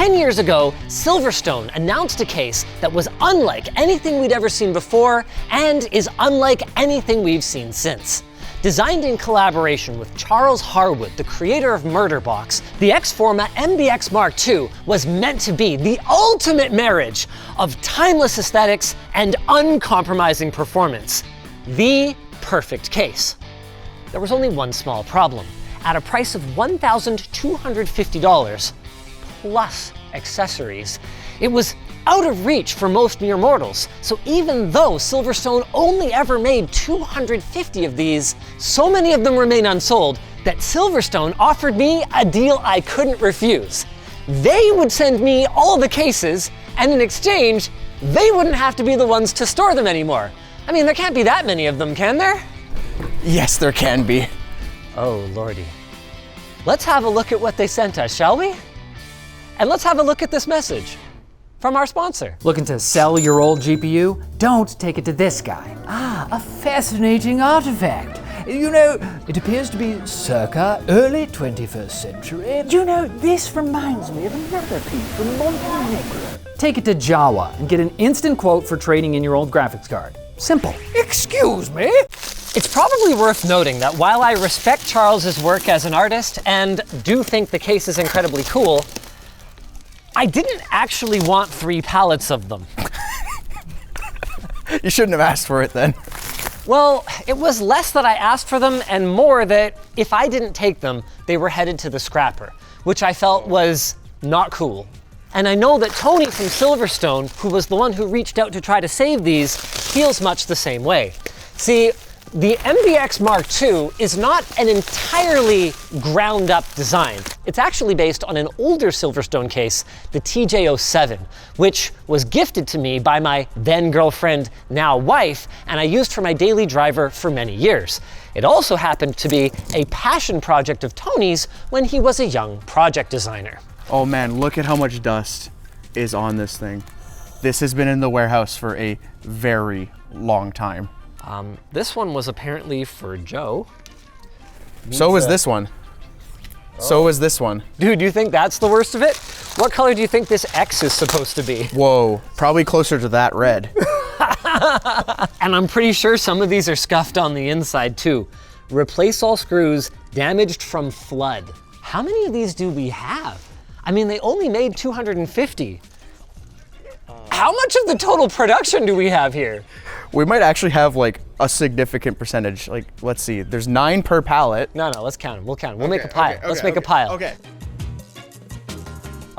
10 years ago, Silverstone announced a case that was unlike anything we'd ever seen before and is unlike anything we've seen since. Designed in collaboration with Charles Harwood, the creator of Murderbox, the X-Forma MBX Mark II was meant to be the ultimate marriage of timeless aesthetics and uncompromising performance. The perfect case. There was only one small problem. At a price of $1,250 plus accessories, it was out of reach for most mere mortals. So even though Silverstone only ever made 250 of these, so many of them remain unsold that Silverstone offered me a deal I couldn't refuse. They would send me all the cases, and in exchange, they wouldn't have to be the ones to store them anymore. I mean, there can't be that many of them, can there? Yes, there can be. Oh, lordy. Let's have a look at what they sent us, shall we? And let's have a look at this message from our sponsor. Looking to sell your old GPU? Don't take it to this guy. Ah, a fascinating artifact. You know, it appears to be circa early 21st century. You know, this reminds me of another piece from Montenegro. Take it to Java and get an instant quote for trading in your old graphics card. Simple. Excuse me? It's probably worth noting that while I respect Charles's work as an artist and do think the case is incredibly cool, I didn't actually want 3 pallets of them. You shouldn't have asked for it then. Well, it was less that I asked for them and more that if I didn't take them, they were headed to the scrapper, which I felt was not cool. And I know that Tony from Silverstone, who was the one who reached out to try to save these, feels much the same way. See, the MBX Mark II is not an entirely ground-up design. It's actually based on an older Silverstone case, the TJ07, which was gifted to me by my then-girlfriend, now wife, and I used for my daily driver for many years. It also happened to be a passion project of Tony's when he was a young project designer. Oh man, look at how much dust is on this thing. This has been in the warehouse for a very long time. This one was apparently for Joe. So was this one. So was this one. Dude, do you think that's the worst of it? What color do you think this X is supposed to be? Whoa, probably closer to that red. And I'm pretty sure some of these are scuffed on the inside too. Replace all screws, damaged from flood. How many of these do we have? I mean, they only made 250. How much of the total production do we have here? We might actually have like a significant percentage. Like, let's see, there's 9 per pallet. No, let's count them. We'll count them. We'll make a pile. Let's make a pile. Okay.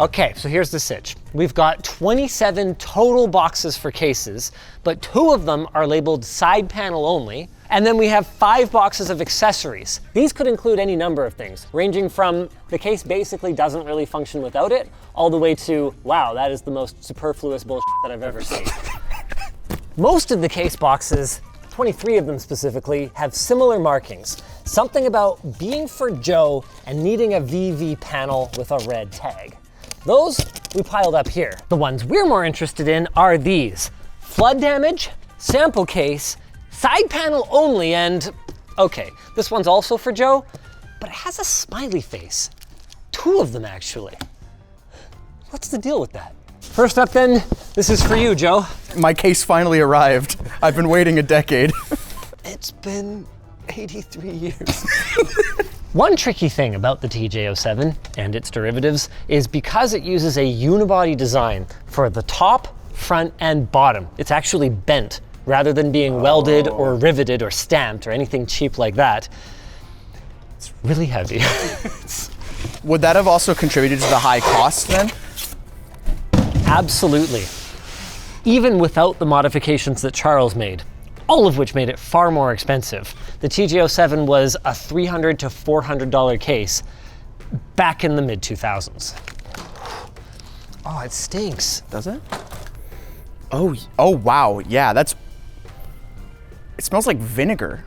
Okay, so here's the sitch. We've got 27 total boxes for cases, but 2 of them are labeled side panel only. And then we have 5 boxes of accessories. These could include any number of things, ranging from the case basically doesn't really function without it, all the way to, wow, that is the most superfluous bullshit that I've ever seen. Most of the case boxes, 23 of them specifically, have similar markings. Something about being for Joe and needing a VV panel with a red tag. Those we piled up here. The ones we're more interested in are these: flood damage, sample case, side panel only, and okay, this one's also for Joe, but it has a smiley face. 2 of them actually. What's the deal with that? First up then, this is for you, Joe. My case finally arrived. I've been waiting a decade. It's been 83 years. One tricky thing about the TJ07 and its derivatives is because it uses a unibody design for the top, front, and bottom. It's actually bent rather than being welded or riveted or stamped or anything cheap like that. It's really heavy. Would that have also contributed to the high cost then? Absolutely. Even without the modifications that Charles made, all of which made it far more expensive. The TJ07 was a $300 to $400 case back in the mid-2000s. Oh, it stinks. Does it? Oh wow, yeah, it smells like vinegar.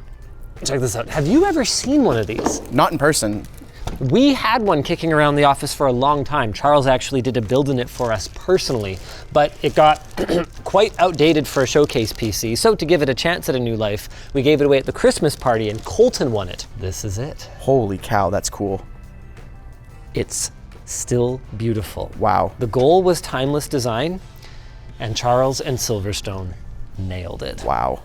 Check this out. Have you ever seen one of these? Not in person. We had one kicking around the office for a long time. Charles actually did a build in it for us personally, but it got quite outdated for a showcase PC. So to give it a chance at a new life, we gave it away at the Christmas party and Colton won it. This is it. Holy cow, that's cool. It's still beautiful. Wow. The goal was timeless design, and Charles and Silverstone nailed it. Wow.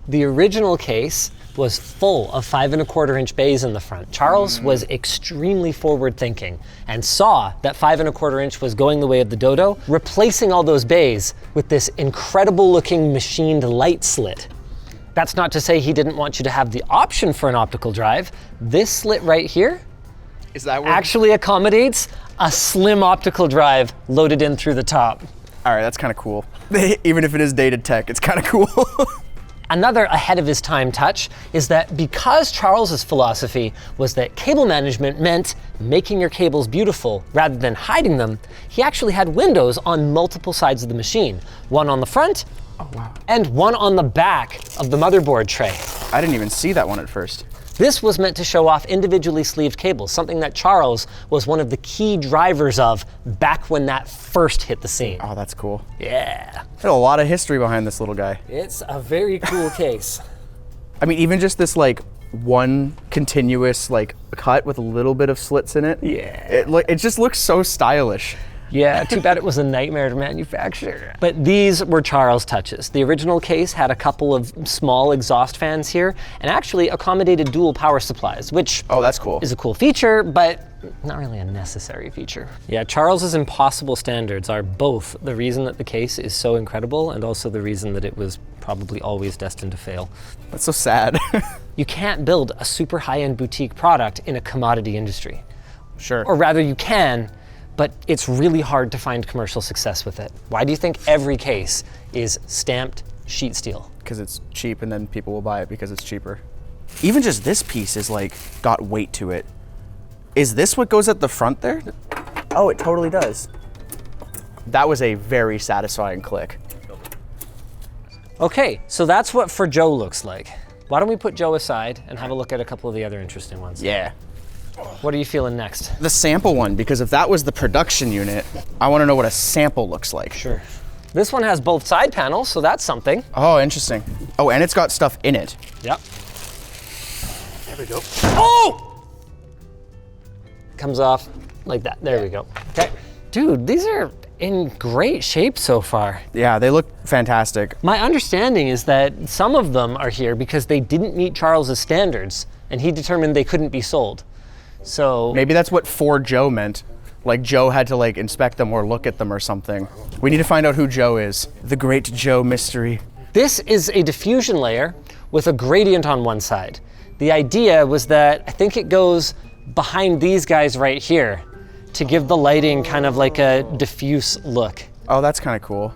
The original case was full of 5 1/4 inch bays in the front. Charles was extremely forward thinking and saw that 5 1/4 inch was going the way of the Dodo, replacing all those bays with this incredible looking machined light slit. That's not to say he didn't want you to have the option for an optical drive. This slit right here Is that where? actually accommodates a slim optical drive loaded in through the top. All right, that's kind of cool. Even if it is dated tech, it's kind of cool. Another ahead of his time touch is that because Charles's philosophy was that cable management meant making your cables beautiful rather than hiding them, he actually had windows on multiple sides of the machine. One on the front, and one on the back of the motherboard tray. I didn't even see that one at first. This was meant to show off individually sleeved cables, something that Charles was one of the key drivers of back when that first hit the scene. Oh, that's cool. Yeah. There's a lot of history behind this little guy. It's a very cool case. I mean, even just this like one continuous like cut with a little bit of slits in it. Yeah. It just looks so stylish. Yeah, too bad it was a nightmare to manufacture. But these were Charles' touches. The original case had a couple of small exhaust fans here and actually accommodated dual power supplies, which Oh, that's cool. is a cool feature, but not really a necessary feature. Yeah, Charles's impossible standards are both the reason that the case is so incredible and also the reason that it was probably always destined to fail. That's so sad. You can't build a super high-end boutique product in a commodity industry. Sure. Or rather you can, but it's really hard to find commercial success with it. Why do you think every case is stamped sheet steel? Because it's cheap and then people will buy it because it's cheaper. Even just this piece is like got weight to it. Is this what goes at the front there? Oh, it totally does. That was a very satisfying click. Okay, so that's what For Joe looks like. Why don't we put Joe aside and have a look at a couple of the other interesting ones? Yeah. What are you feeling next? The sample one, because if that was the production unit, I want to know what a sample looks like. Sure. This one has both side panels, so that's something. Oh, interesting. Oh, and it's got stuff in it. Yep. There we go. Oh! Comes off like that. There we go. Okay. Dude, these are in great shape so far. Yeah, they look fantastic. My understanding is that some of them are here because they didn't meet Charles's standards, and he determined they couldn't be sold. So Maybe that's what for Joe meant. Like Joe had to like inspect them or look at them or something. We need to find out who Joe is. The great Joe mystery. this is a diffusion layer with a gradient on one side. The idea was that I think it goes behind these guys right here to give the lighting kind of like a diffuse look. Oh, that's kind of cool.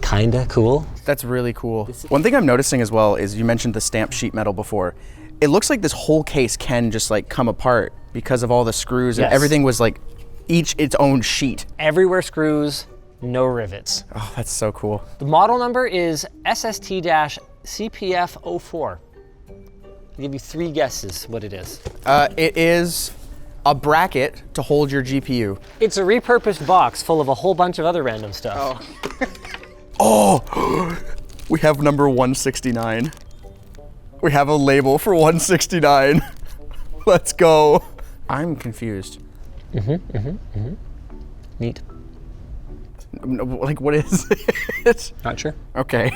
Kinda cool. That's really cool. One thing I'm noticing as well is you mentioned the stamped sheet metal before. It looks like this whole case can just like come apart because of all the screws and Yes. everything was like each its own sheet. Everywhere screws, no rivets. Oh, that's so cool. The model number is SST-CPF04. I'll give you 3 guesses what it is. It is a bracket to hold your GPU. It's a repurposed box full of a whole bunch of other random stuff. Oh, we have number 169. We have a label for 169. Let's go. I'm confused. Neat. Like, what is it? Not sure. Okay.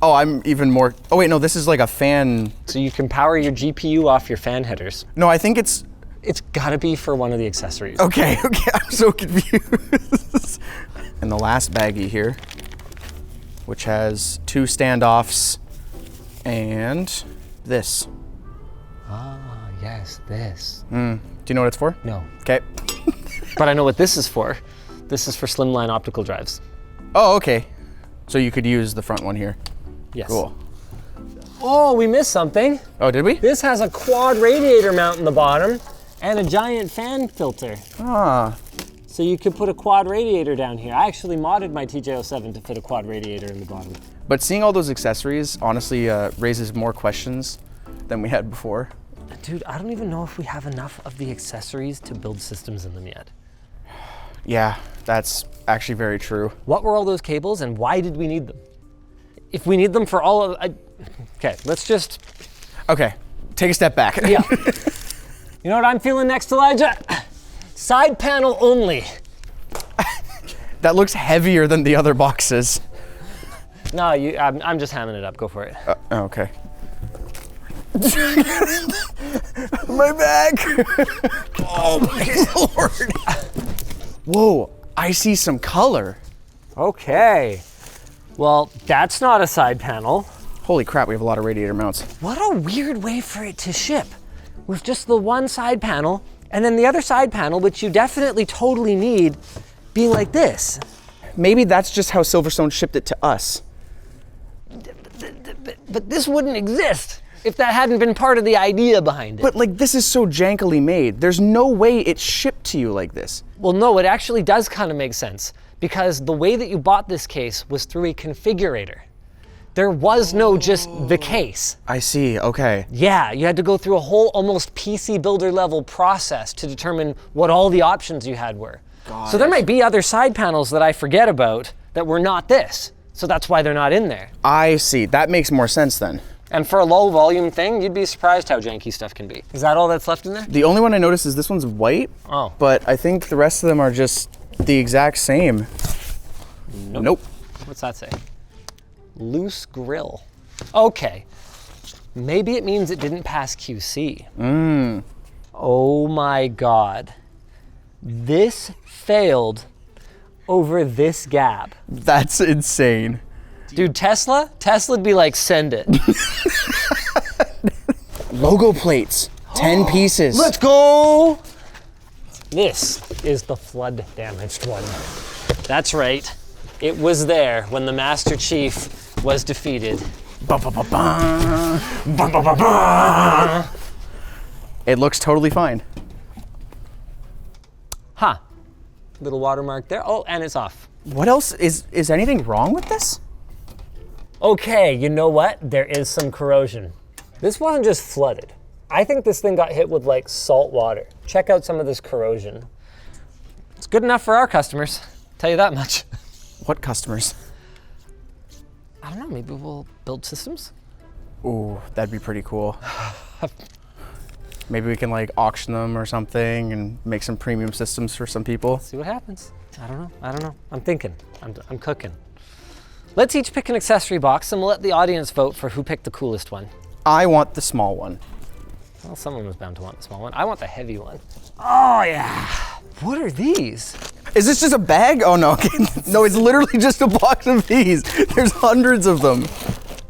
Oh, I'm even more. Oh, wait, no, this is like a fan. So you can power your GPU off your fan headers. No, I think it's. It's gotta be for one of the accessories. Okay, I'm so confused. And the last baggie here, which has 2 standoffs and this. Ah, yes, this. Do you know what it's for? No. Okay. But I know what this is for. This is for slimline optical drives. Oh, okay. So you could use the front one here. Yes. Cool. Oh, we missed something. Oh, did we? This has a quad radiator mount in the bottom and a giant fan filter. Ah, So you could put a quad radiator down here. I actually modded my TJ07 to fit a quad radiator in the bottom. but seeing all those accessories honestly raises more questions than we had before. Dude, I don't even know if we have enough of the accessories to build systems in them yet. Yeah, that's actually very true. What were all those cables and why did we need them? If we need them for all of, okay, let's just. Okay, take a step back. Yeah. You know what I'm feeling next, Elijah? Side panel only. That looks heavier than the other boxes. No, I'm just hamming it up. Go for it. Okay. My back. Oh my Lord. Whoa, I see some color. Okay. Well, that's not a side panel. Holy crap, we have a lot of radiator mounts. What a weird way for it to ship. With just the one side panel, and then the other side panel, which you definitely totally need, being like this. Maybe that's just how Silverstone shipped it to us. But this wouldn't exist if that hadn't been part of the idea behind it. But like, this is so jankily made. There's no way it's shipped to you like this. Well, no, it actually does kind of make sense, because the way that you bought this case was through a configurator. There was no just the case. I see, okay. Yeah, you had to go through a whole almost PC builder level process to determine what all the options you had were. So there might be other side panels that I forget about that were not this. So that's why they're not in there. I see, that makes more sense then. And for a low volume thing, you'd be surprised how janky stuff can be. Is that all that's left in there? The only one I noticed is this one's white. Oh. But I think the rest of them are just the exact same. Nope. What's that say? Loose grill. Okay. Maybe it means it didn't pass QC. Oh my God. This failed over this gap. That's insane. Dude, Tesla'd be like, send it. Logo plates, 10 pieces. Let's go! This is the flood damaged one. That's right. It was there when the Master Chief was defeated. It looks totally fine. Huh. Little watermark there. Oh, and it's off. What else? Is anything wrong with this? Okay, you know what? There is some corrosion. This wasn't just flooded. I think this thing got hit with like salt water. Check out some of this corrosion. It's good enough for our customers, tell you that much. What customers? I don't know, maybe we'll build systems? Ooh, that'd be pretty cool. Maybe we can like auction them or something and make some premium systems for some people. See what happens. I don't know. I'm thinking, I'm cooking. Let's each pick an accessory box and we'll let the audience vote for who picked the coolest one. I want the small one. Well, someone was bound to want the small one. I want the heavy one. Oh yeah. What are these? Is this just a bag? Oh no, no, it's literally just a box of these. There's hundreds of them.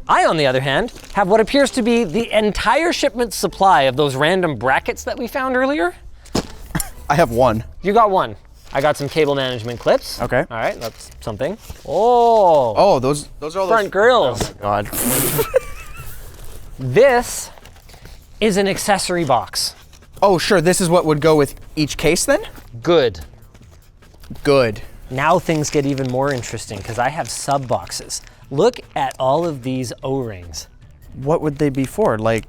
I, on the other hand, have what appears to be the entire shipment supply of those random brackets that we found earlier. I have one. You got one. I got some cable management clips. Okay. All right, that's something. Oh. Oh, those are all front grills. Oh my God. This is an accessory box. Oh, sure, this is what would go with each case then? Good. Good. Now things get even more interesting because I have sub boxes. Look at all of these O-rings. What would they be for? Like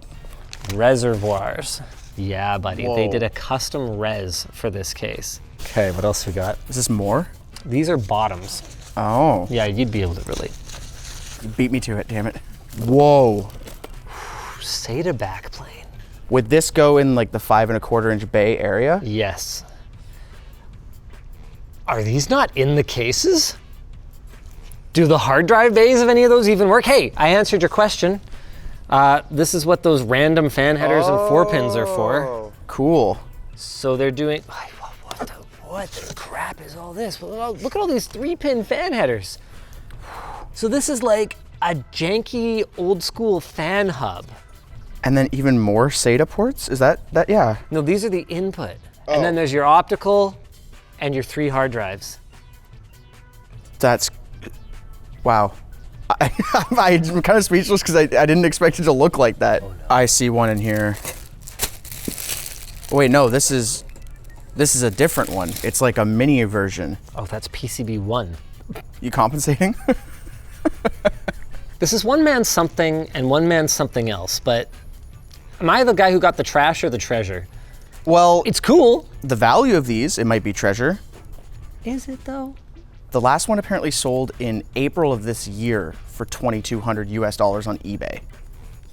reservoirs. Yeah, buddy. Whoa. They did a custom res for this case. Okay, what else we got? Is this more? These are bottoms. Oh. Yeah, you'd be able to relate. You beat me to it, damn it. Whoa. SATA backplane. Would this go in like the 5 1/4 inch bay area? Yes. Are these not in the cases? Do the hard drive bays of any of those even work? Hey, I answered your question. This is what those random fan headers and 4-pins are for. Cool. So they're doing, what the crap is all this? Look at all these 3-pin fan headers. So this is like a janky old school fan hub. And then even more SATA ports? Is that, yeah. No, these are the input. And then there's your optical and your 3 hard drives. That's, wow. I'm kind of speechless because I didn't expect it to look like that. Oh, no. I see one in here. Wait, no, this is a different one. It's like a mini version. Oh, that's PCB 1. You compensating? This is one man something and one man something else, but am I the guy who got the trash or the treasure? Well, it's cool. The value of these, it might be treasure. Is it though? The last one apparently sold in April of this year for $2,200 US on eBay.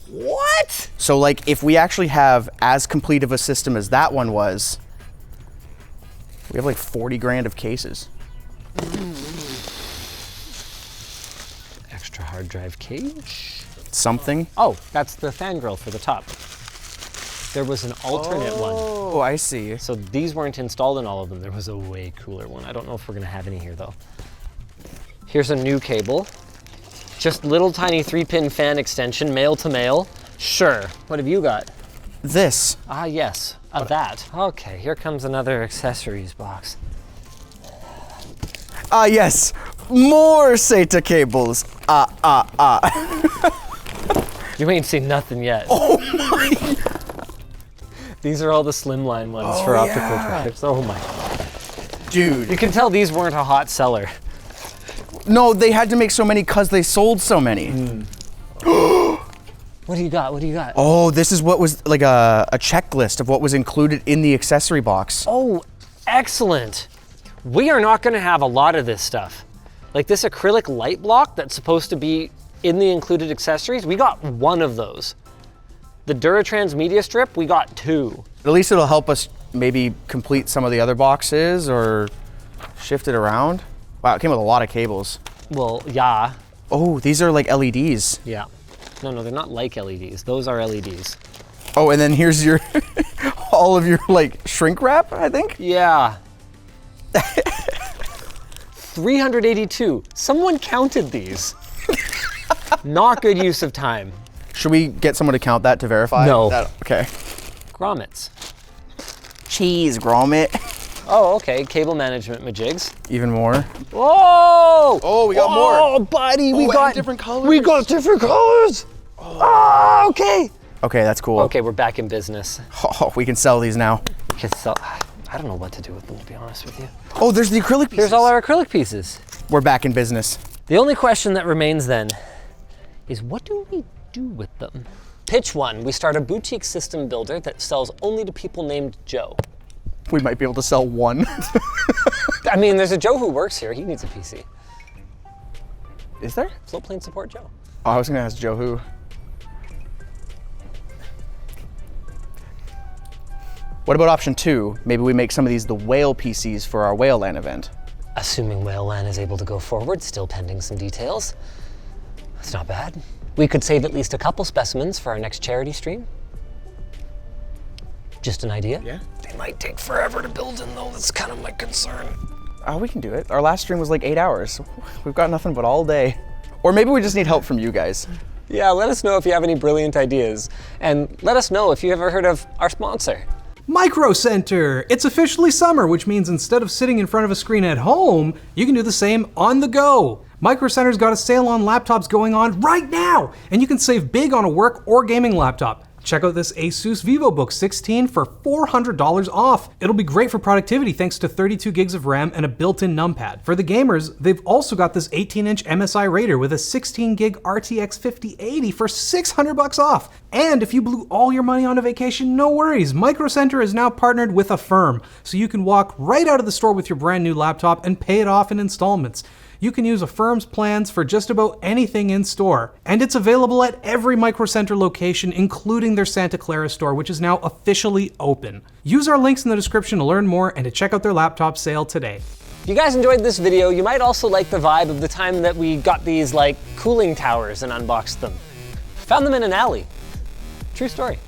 What? So like if we actually have as complete of a system as that one was, We have like 40 grand of cases. Extra hard drive cage. Something. Oh, that's the fan grill for the top. There was an alternate one. Oh, I see. So these weren't installed in all of them. There was a way cooler one. I don't know if we're gonna have any here though. Here's a new cable. Just little tiny 3-pin fan extension, male to male. Sure, what have you got? This. Ah, yes, that. Okay, here comes another accessories box. Ah, yes, more SATA cables. You ain't seen nothing yet. Oh my. These are all the slimline ones for optical drives. Oh my. Dude. You can tell these weren't a hot seller. No, they had to make so many because they sold so many. What do you got? What do you got? Oh, this is what was like a checklist of what was included in the accessory box. Oh, excellent. We are not gonna have a lot of this stuff. Like this acrylic light block that's supposed to be in the included accessories, we got one of those. The Duratrans media strip, we got 2. At least it'll help us maybe complete some of the other boxes or shift it around. Wow, it came with a lot of cables. Well, yeah. Oh, these are like LEDs. Yeah. No, they're not like LEDs. Those are LEDs. Oh, and then here's your, all of your like shrink wrap, I think? Yeah. 382. Someone counted these. Not good use of time. Should we get someone to count that to verify? No. Okay. Grommets. Cheese, grommet. Oh, okay. Cable management majigs. Even more. Whoa! Oh, we got more. Oh, buddy, we and got different colors. We got different colors. Oh, okay. Okay, that's cool. Okay, we're back in business. Oh, we can sell these now. I don't know what to do with them, to be honest with you. Oh, there's the acrylic pieces. Here's all our acrylic pieces. We're back in business. The only question that remains then is what do we do with them? Pitch 1, we start a boutique system builder that sells only to people named Joe. We might be able to sell one. I mean, there's a Joe who works here. He needs a PC. Is there? Floatplane support Joe. Oh, I was gonna ask Joe who. What about option 2? Maybe we make some of these the whale PCs for our Whale Land event. Assuming Whale Land is able to go forward, still pending some details. That's not bad. We could save at least a couple specimens for our next charity stream. Just an idea. Yeah. They might take forever to build in though, that's kind of my concern. Oh, we can do it. Our last stream was like 8 hours. We've got nothing but all day. Or maybe we just need help from you guys. Yeah, let us know if you have any brilliant ideas. And let us know if you ever heard of our sponsor. Micro Center! It's officially summer, which means instead of sitting in front of a screen at home, you can do the same on the go. Micro Center's got a sale on laptops going on right now, and you can save big on a work or gaming laptop. Check out this Asus VivoBook 16 for $400 off. It'll be great for productivity thanks to 32 gigs of RAM and a built-in numpad. For the gamers, they've also got this 18-inch MSI Raider with a 16 gig RTX 5080 for $600 off. And if you blew all your money on a vacation, no worries. Micro Center is now partnered with Affirm, so you can walk right out of the store with your brand new laptop and pay it off in installments. You can use Affirm's plans for just about anything in store. And it's available at every Micro Center location, including their Santa Clara store, which is now officially open. Use our links in the description to learn more and to check out their laptop sale today. If you guys enjoyed this video, you might also like the vibe of the time that we got these like cooling towers and unboxed them. Found them in an alley. True story.